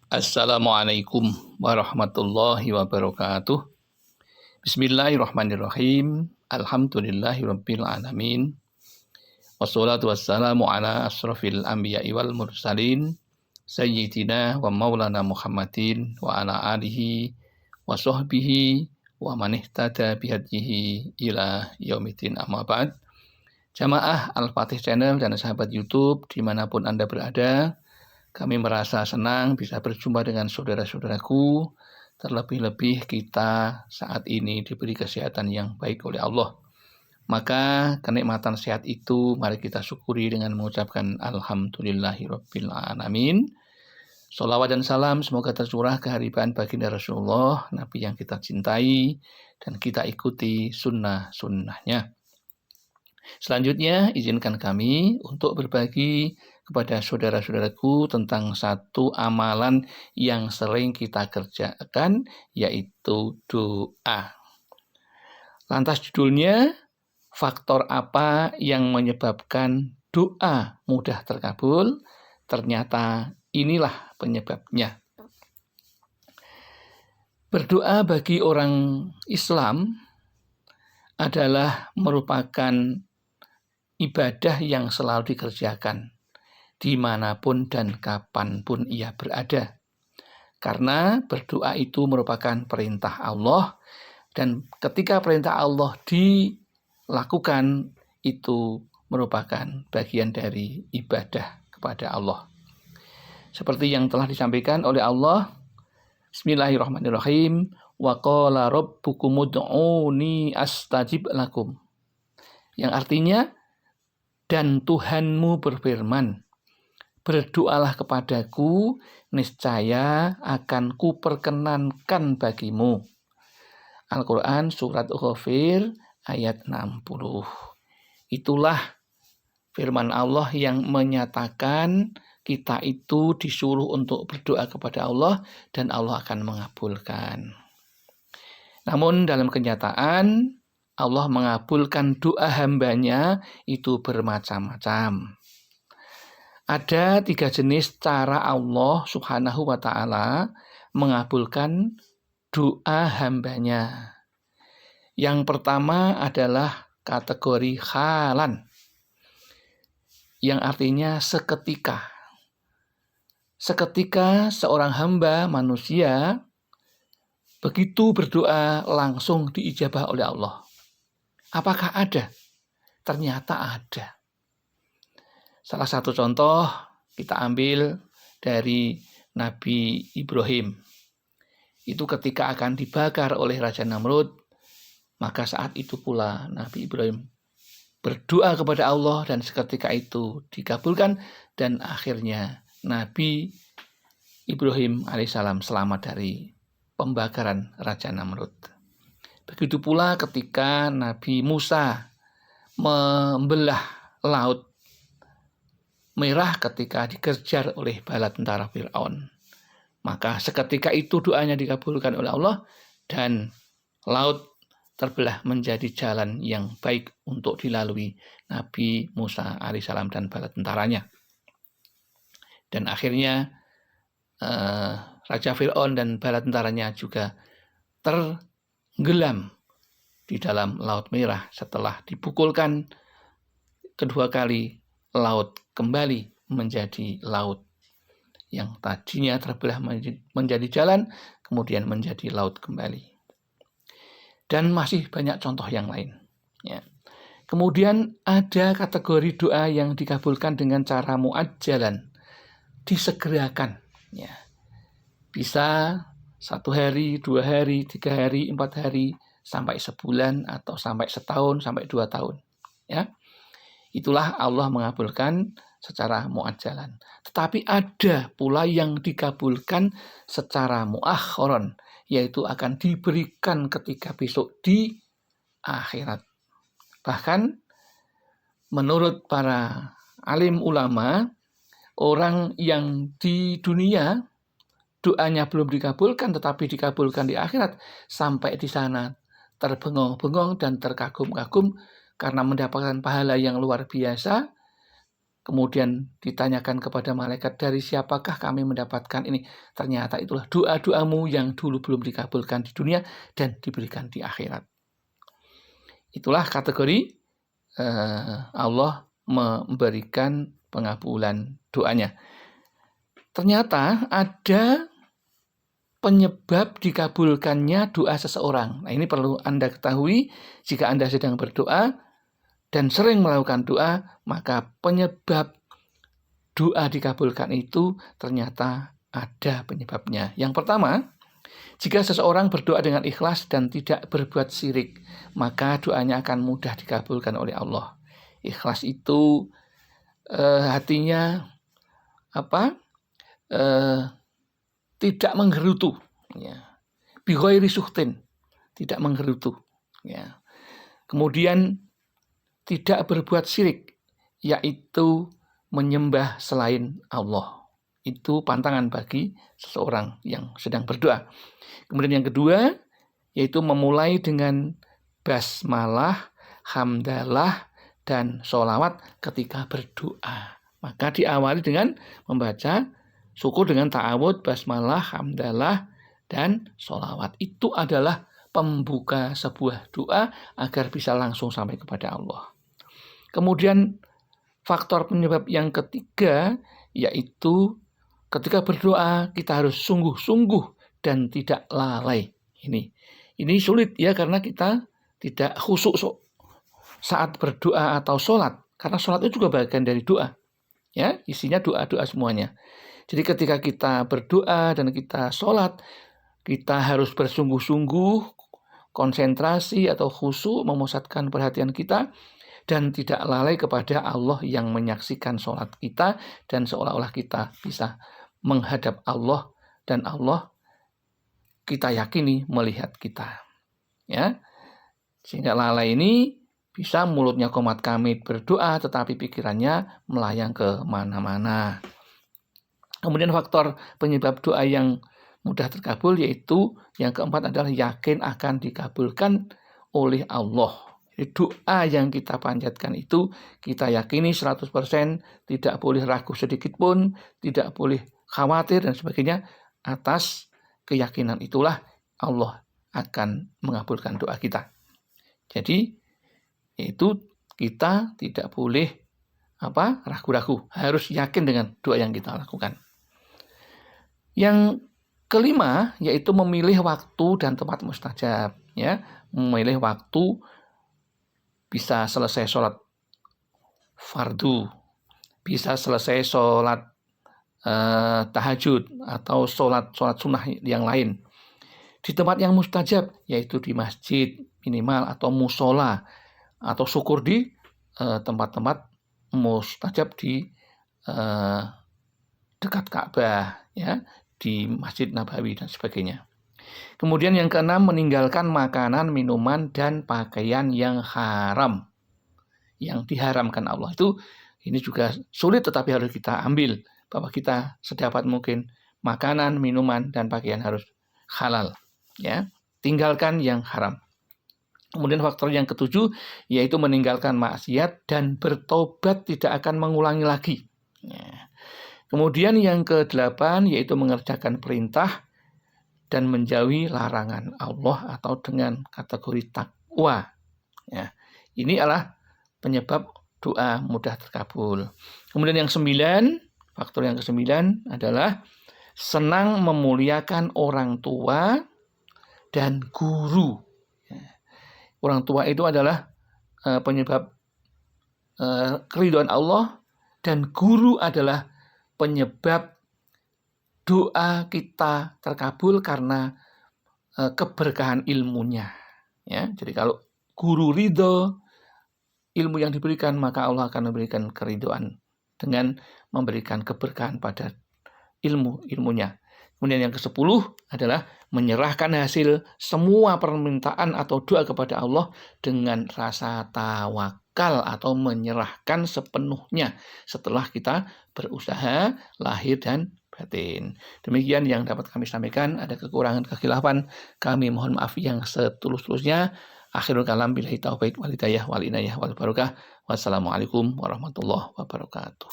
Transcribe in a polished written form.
Assalamualaikum warahmatullahi wabarakatuh. Bismillahirrahmanirrahim. Alhamdulillahirabbil alamin. Wassalatu wassalamu ala asrofil anbiya'i wal mursalin sayyidina wa maulana Muhammadin wa ala alihi wa sahbihi wa man ihtada bihadyihi ila yaumiddin, amma ba'd. Jamaah Al-Fatih Channel dan sahabat YouTube dimanapun Anda berada, kami merasa senang bisa berjumpa dengan saudara-saudaraku, terlebih-lebih kita saat ini diberi kesehatan yang baik oleh Allah. Maka kenikmatan sehat itu mari kita syukuri dengan mengucapkan Alhamdulillahirabbil alamin. Sholawat dan salam semoga tercurah keharibaan baginda Rasulullah, Nabi yang kita cintai dan kita ikuti sunnah-sunnahnya. Selanjutnya izinkan kami untuk berbagi kepada saudara-saudaraku tentang satu amalan yang sering kita kerjakan, yaitu doa. Lantas judulnya, faktor apa yang menyebabkan doa mudah terkabul? Ternyata inilah penyebabnya. Berdoa bagi orang Islam adalah merupakan ibadah yang selalu dikerjakan dimanapun dan kapanpun ia berada. Karena berdoa itu merupakan perintah Allah, dan ketika perintah Allah dilakukan itu merupakan bagian dari ibadah kepada Allah. Seperti yang telah disampaikan oleh Allah, Bismillahirrahmanirrahim, wa qala rabbukum ud'uni astajib lakum. Yang artinya, dan Tuhanmu berfirman, berdoalah kepadaku, niscaya akan kuperkenankan bagimu. Al-Quran surat Ghafir ayat 60. Itulah firman Allah yang menyatakan kita itu disuruh untuk berdoa kepada Allah dan Allah akan mengabulkan. Namun dalam kenyataan, Allah mengabulkan doa hambanya itu bermacam-macam. Ada 3 jenis cara Allah subhanahu wa ta'ala mengabulkan doa hambanya. Yang pertama adalah kategori halan, yang artinya seketika. Seketika seorang hamba manusia begitu berdoa langsung diijabah oleh Allah. Apakah ada? Ternyata ada. Salah satu contoh kita ambil dari Nabi Ibrahim. Itu ketika akan dibakar oleh Raja Namrud, maka saat itu pula Nabi Ibrahim berdoa kepada Allah dan seketika itu dikabulkan dan akhirnya Nabi Ibrahim alaihissalam selamat dari pembakaran Raja Namrud. Begitu pula ketika Nabi Musa membelah laut merah ketika dikejar oleh bala tentara Fir'aun. Maka seketika itu doanya dikabulkan oleh Allah dan laut terbelah menjadi jalan yang baik untuk dilalui Nabi Musa alaihissalam dan bala tentaranya. Dan akhirnya Raja Fir'aun dan bala tentaranya juga tenggelam di dalam Laut Merah setelah dipukulkan kedua kali. Laut kembali menjadi laut yang tadinya terbelah menjadi jalan, kemudian menjadi laut kembali. Dan masih banyak contoh yang lain. Ya. Kemudian ada kategori doa yang dikabulkan dengan cara muajjalan, disegerakan. Ya. Bisa 1 hari, 2 hari, 3 hari, 4 hari, sampai sebulan, atau sampai setahun, sampai 2 tahun. Ya. Itulah Allah mengabulkan secara muajjalan. Tetapi ada pula yang dikabulkan secara muakhiran, yaitu akan diberikan ketika besok di akhirat. Bahkan menurut para alim ulama, orang yang di dunia doanya belum dikabulkan tetapi dikabulkan di akhirat, sampai di sana terbengong-bengong dan terkagum-kagum karena mendapatkan pahala yang luar biasa. kemudian ditanyakan kepada malaikat, dari siapakah kami mendapatkan ini? Ternyata itulah doa-doamu yang dulu belum dikabulkan di dunia dan diberikan di akhirat. Itulah kategori Allah memberikan pengabulan doanya. Ternyata ada penyebab dikabulkannya doa seseorang. Nah, ini perlu Anda ketahui jika Anda sedang berdoa dan sering melakukan doa, maka penyebab doa dikabulkan itu ternyata ada penyebabnya. Yang pertama, jika seseorang berdoa dengan ikhlas dan tidak berbuat syirik, maka doanya akan mudah dikabulkan oleh Allah. Ikhlas itu hatinya tidak menggerutu, ya. Bighairi suhtin, tidak menggerutu, ya. Kemudian tidak berbuat syirik, yaitu menyembah selain Allah. Itu pantangan bagi seseorang yang sedang berdoa. Kemudian yang kedua, yaitu memulai dengan basmalah, hamdalah, dan sholawat ketika berdoa. Maka diawali dengan membaca syukur dengan ta'awud, basmalah, hamdalah, dan sholawat. Itu adalah pembuka sebuah doa agar bisa langsung sampai kepada Allah. Kemudian faktor penyebab yang ketiga, yaitu ketika berdoa kita harus sungguh-sungguh dan tidak lalai. Ini sulit ya, karena kita tidak khusyuk saat berdoa atau sholat. Karena sholat itu juga bagian dari doa. Ya, isinya doa-doa semuanya. Jadi ketika kita berdoa dan kita sholat, kita harus bersungguh-sungguh, konsentrasi atau khusyuk, memusatkan perhatian kita, dan tidak lalai kepada Allah yang menyaksikan sholat kita, dan seolah-olah kita bisa menghadap Allah, dan Allah kita yakini melihat kita. Ya, sehingga lalai ini bisa mulutnya qomat kamit berdoa, tetapi pikirannya melayang ke mana-mana. Kemudian faktor penyebab doa yang mudah terkabul, yaitu yang keempat adalah yakin akan dikabulkan oleh Allah. Jadi doa yang kita panjatkan itu kita yakini 100%, tidak boleh ragu sedikit pun, tidak boleh khawatir dan sebagainya. Atas keyakinan itulah Allah akan mengabulkan doa kita. Jadi itu kita tidak boleh ragu-ragu, harus yakin dengan doa yang kita lakukan. Yang kelima, yaitu memilih waktu dan tempat mustajab, ya. Memilih waktu, bisa selesai sholat fardu, bisa selesai sholat tahajud atau sholat sunnah yang lain di tempat yang mustajab, yaitu di masjid minimal atau musola, atau syukur di tempat-tempat mustajab di dekat Ka'bah, ya, di Masjid Nabawi dan sebagainya. Kemudian yang keenam, meninggalkan makanan, minuman, dan pakaian yang haram, yang diharamkan Allah. Ini juga sulit, tetapi harus kita ambil, bahwa kita sedapat mungkin makanan, minuman, dan pakaian harus halal. Ya, tinggalkan yang haram. Kemudian faktor yang ketujuh, yaitu meninggalkan maksiat dan bertobat tidak akan mengulangi lagi. Ya. Kemudian yang kedelapan, yaitu mengerjakan perintah dan menjauhi larangan Allah atau dengan kategori takwa. Ya, ini adalah penyebab doa mudah terkabul. Kemudian yang faktor yang kesembilan adalah senang memuliakan orang tua dan guru. Ya. Orang tua itu adalah penyebab keridhaan Allah, dan guru adalah penyebab doa kita terkabul karena keberkahan ilmunya. Ya, jadi kalau guru ridho ilmu yang diberikan, maka Allah akan memberikan keridhaan dengan memberikan keberkahan pada ilmunya. Kemudian yang ke-10 adalah menyerahkan hasil semua permintaan atau doa kepada Allah dengan rasa tawakal atau menyerahkan sepenuhnya setelah kita berusaha lahir dan batin. Demikian yang dapat kami sampaikan. Ada kekurangan kekhilafan, kami mohon maaf yang setulus-tulusnya. Akhirul kalam billahi taufik wal hidayah wal inayah wal barakah. Wassalamualaikum warahmatullahi wabarakatuh.